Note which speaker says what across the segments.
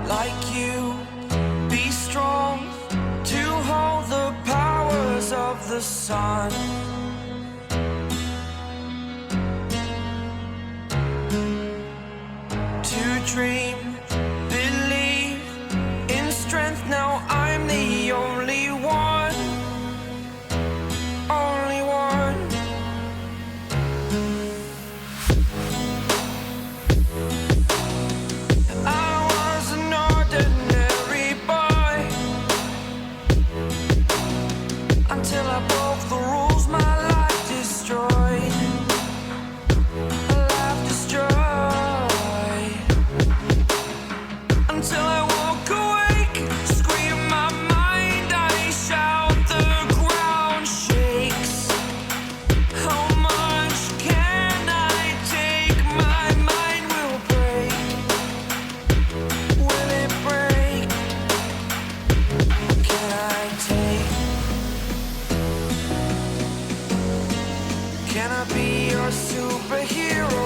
Speaker 1: like you. Be strong to hold the powers of the sun. To dream, believe in strength. Now I'm the only one, only one. I was an ordinary boy until I broke the rules. My life destroyed, a life destroyed. Until I woke awake, scream my mind, I shout, the ground shakes. How much can I take? My mind will break. Will it break? Can I take? Can I be your superhero?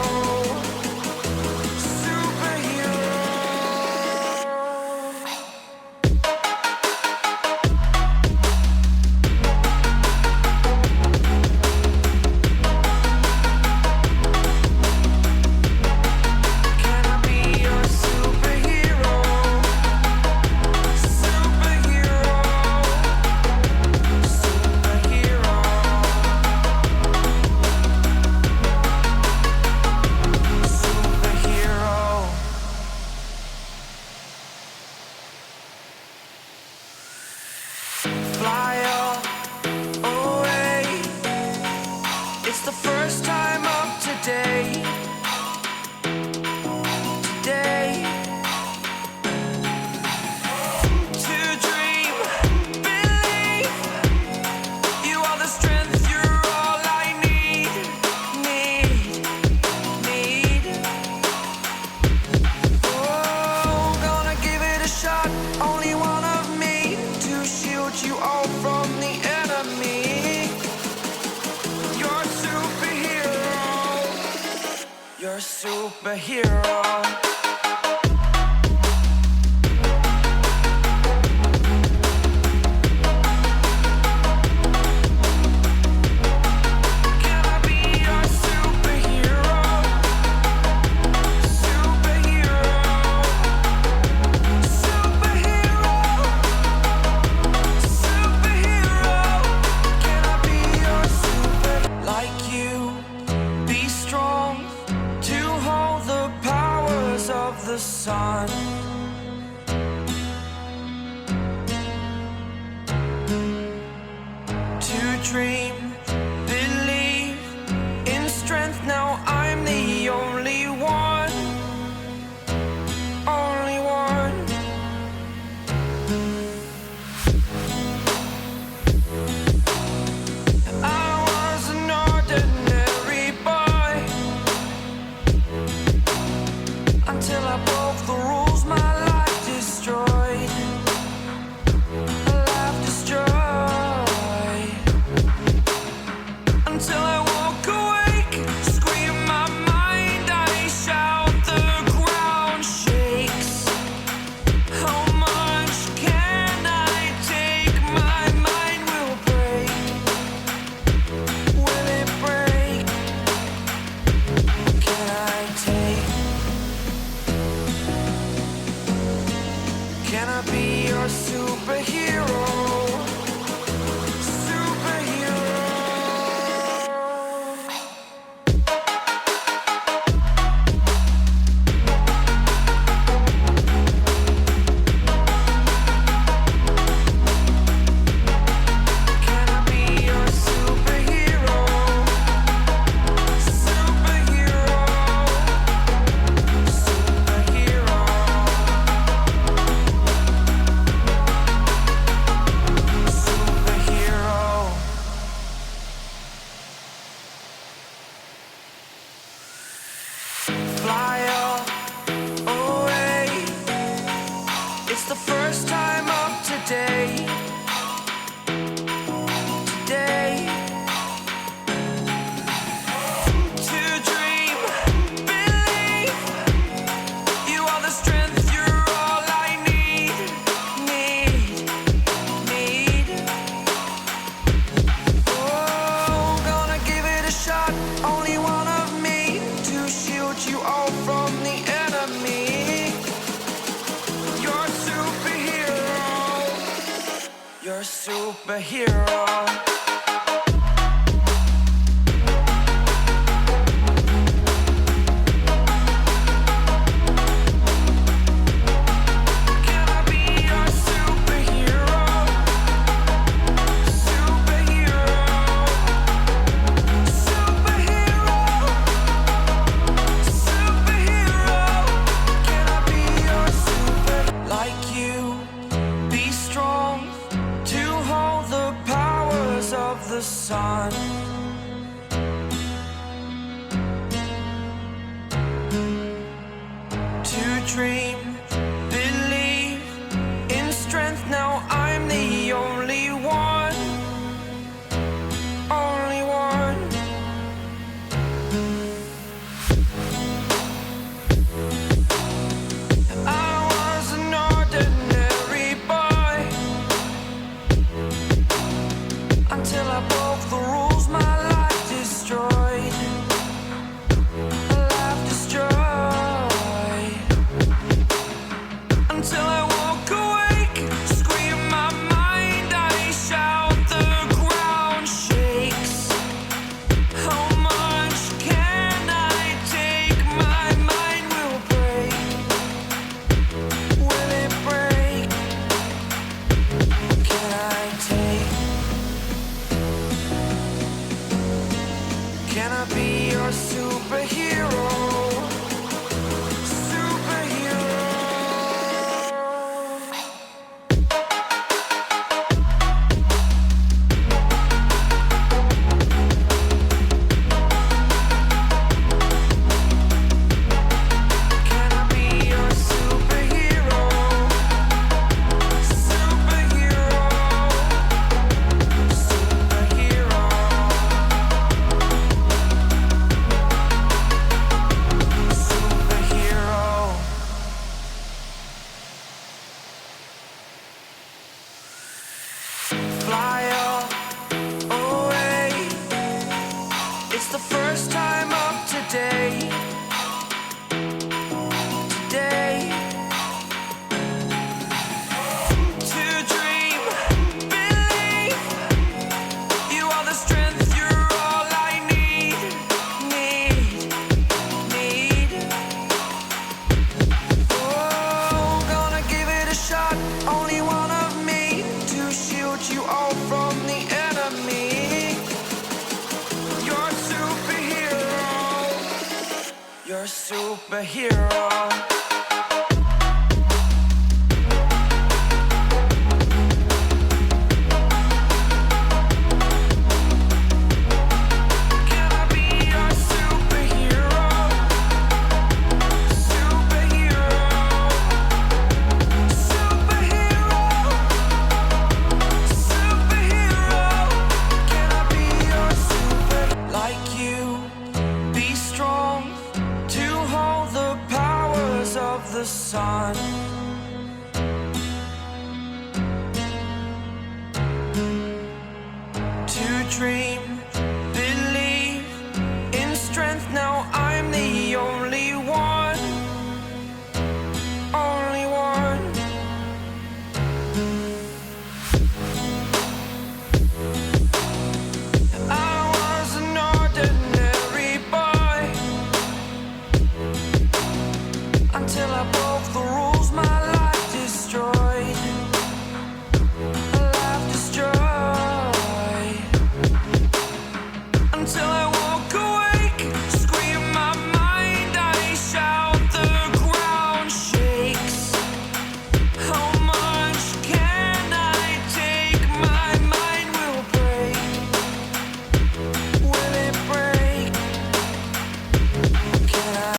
Speaker 1: Fly away. It's the first time of today. Today. To dream, believe. You are the strength, you're all I need. Need. Oh, gonna give it a shot. Only one of me to shield you all from the enemy. You're a superhero. You're a superhero. Can I be your superhero? Superhero. Superhero. Superhero. Can I be your super? Like you, be strong to hold the powers of the sun. To dream, believe in strength. Now I'm the only one, only one. I was an ordinary boy until I broke the rules. My life destroyed, a life destroyed. Until I woke awake, scream my mind, I shout, the ground shakes. How much can I take? My mind will break. Will it break? Can I take? Can I be your superhero? Superhero. Can I be your superhero? Superhero. Superhero. All I superhero. The sun, to dream, believe in strength. Now I'm the only one, only one. I was an ordinary boy until I broke the rules, my life destroyed. A life destroyed. Until I woke awake, scream my mind, I shout, the ground shakes. How much can I take? My mind will break. Will it break? Can I take? Can I be your superhero? Superhero. Can I be your superhero? Superhero. Superhero. Superhero. Fly away. It's the first time of today. Today. To dream, believe. You are the strength, you're all I need. Need. Oh, gonna give it a shot. Only one of me to shield you all from the enemy. You're a superhero. You're a superhero.